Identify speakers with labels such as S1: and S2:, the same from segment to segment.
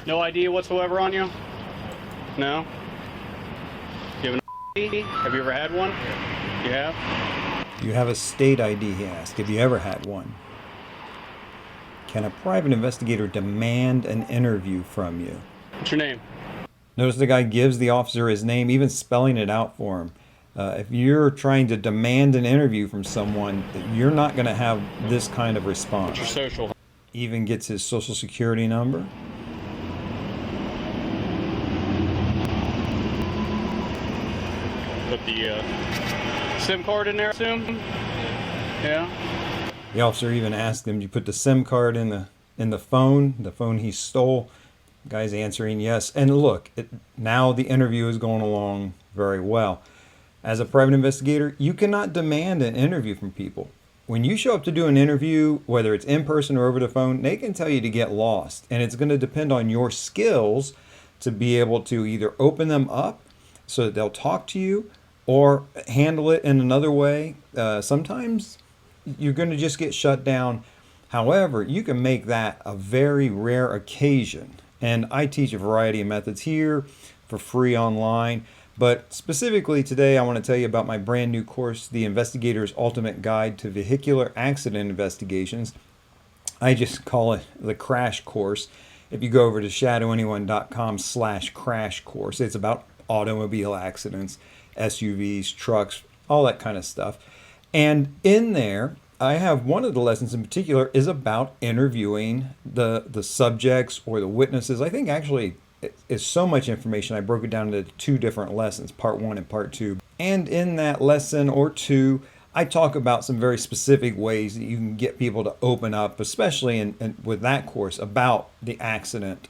S1: No ID whatsoever on you? No? You have an ID? Have you ever had one? You have?
S2: You have a state ID, he asked. Have you ever had one? Can a private investigator demand an interview from you?
S1: What's your name?
S2: Notice the guy gives the officer his name, even spelling it out for him. If you're trying to demand an interview from someone, you're not going to have this kind of response.
S1: What's your social?
S2: Even gets his social security number.
S1: Put the SIM card in there, assume? Yeah.
S2: The officer even asked him, "Do you put the SIM card in the phone he stole?" The guy's answering yes. And look, now the interview is going along very well. As a private investigator, you cannot demand an interview from people. When you show up to do an interview, whether it's in person or over the phone, they can tell you to get lost. And it's going to depend on your skills to be able to either open them up so that they'll talk to you or handle it in another way. Sometimes you're going to just get shut down. However, you can make that a very rare occasion. And I teach a variety of methods here for free online. But specifically today, I want to tell you about my brand new course, The Investigator's Ultimate Guide to Vehicular Accident Investigations. I just call it the Crash Course. If you go over to ShadowAnyone.com/crash course, it's about automobile accidents, SUVs, trucks, all that kind of stuff. And in there, I have one of the lessons in particular is about interviewing the subjects or the witnesses. I think actually it's so much information. I broke it down into 2 different lessons, part 1 and part 2. And in that lesson or 2, I talk about some very specific ways that you can get people to open up, especially with that course, about the accident.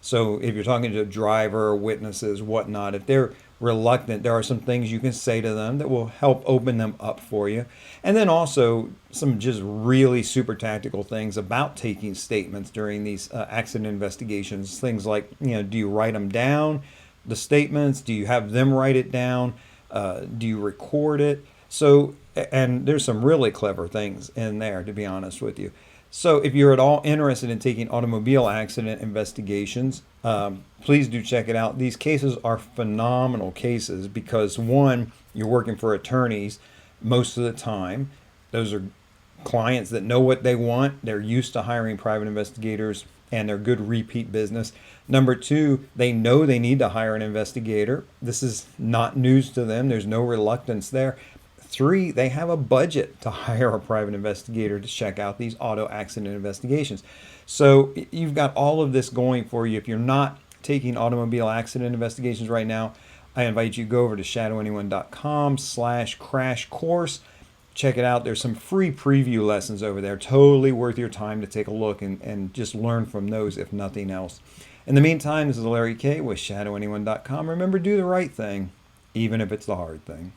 S2: So if you're talking to a driver or witnesses, whatnot, if they're reluctant, there are some things you can say to them that will help open them up for you. And then also some just really super tactical things about taking statements during these accident investigations. Things like, do you write them down, the statements? Do you have them write it down? Do you record it? So, and there's some really clever things in there, to be honest with you. So if you're at all interested in taking automobile accident investigations, please do check it out. These cases are phenomenal cases because, one, you're working for attorneys most of the time. Those are clients that know what they want. They're used to hiring private investigators, and they're good repeat business. Number 2, they know they need to hire an investigator. This is not news to them. There's no reluctance there. 3, they have a budget to hire a private investigator to check out these auto accident investigations. So you've got all of this going for you. If you're not taking automobile accident investigations right now, I invite you to go over to ShadowAnyone.com/crash course. Check it out. There's some free preview lessons over there. Totally worth your time to take a look and just learn from those, if nothing else. In the meantime, this is Larry K with ShadowAnyone.com. Remember, do the right thing, even if it's the hard thing.